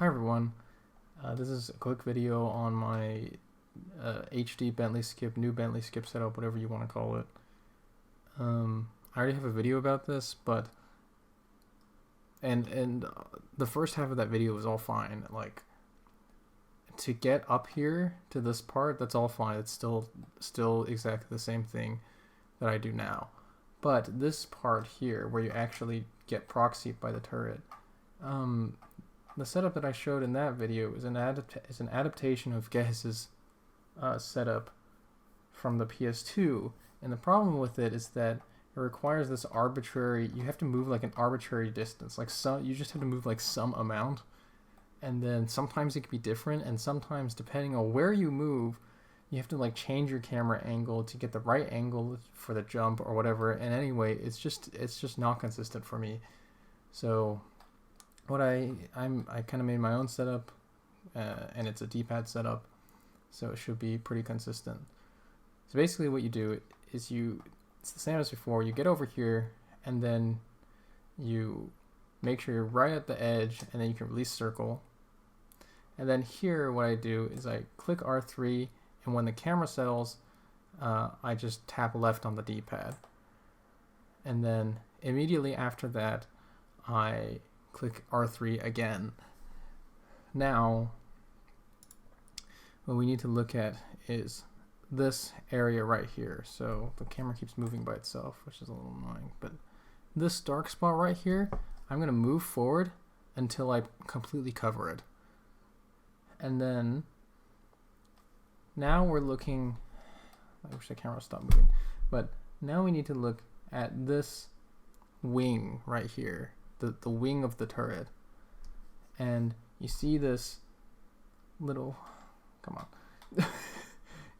Hi everyone, this is a quick video on my HD Bentley skip, new Bentley skip setup, whatever you want to call it. I already have a video about this, but and the first half of that video was all fine. Like, to get up here to this part, that's all fine. It's still exactly the same thing that I do now. But this part here, where you actually get proxied by the turret, the setup that I showed in that video is an adaptation of Gehez's setup from the PS2, and the problem with it is that it requires this arbitrary. You have to move like an arbitrary distance, you just have to move like some amount, and then sometimes it can be different, and sometimes depending on where you move, you have to like change your camera angle to get the right angle for the jump or whatever. And anyway, it's just not consistent for me. So what I kind of made my own setup, and it's a Dpad setup, so it should be pretty consistent. So basically what you do is it's the same as before. You get over here, and then you make sure you're right at the edge, and then you can release circle. And then here what I do is I click R3, and when the camera settles, I just tap left on the D-pad. And then immediately after that, I click R3 again. Now, what we need to look at is this area right here. So the camera keeps moving by itself, which is a little annoying. But this dark spot right here, I'm going to move forward until I completely cover it. And then now we're looking, I wish the camera stopped moving, but now we need to look at this wing right here, the wing of the turret. And you see this little, come on,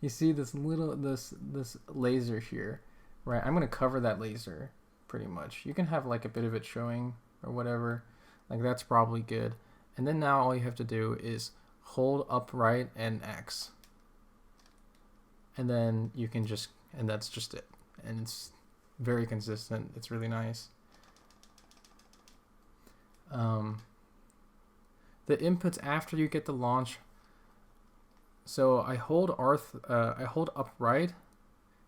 you see this little, this laser here, right? I'm going to cover that laser pretty much. You can have like a bit of it showing or whatever, like that's probably good. And then now all you have to do is hold upright and X. And then you can just, and that's just it. And it's very consistent. It's really nice. The inputs after you get the launch. So I hold upright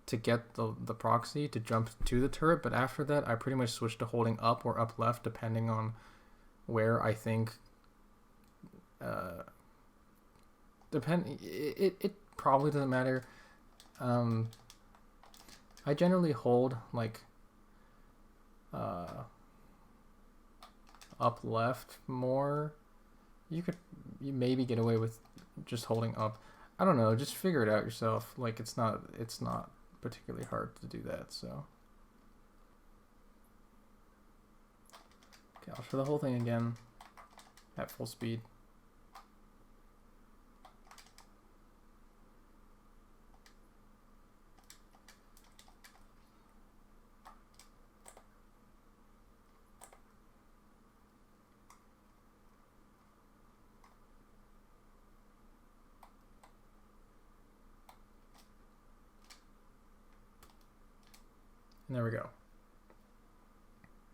to get the proxy to jump to the turret, but after that I pretty much switch to holding up or up left depending on where I think. It probably doesn't matter. I generally hold like up left more. You maybe get away with just holding up. I don't know, just figure it out yourself. Like it's not particularly hard to do that, so. Okay, I'll show the whole thing again at full speed. And there we go.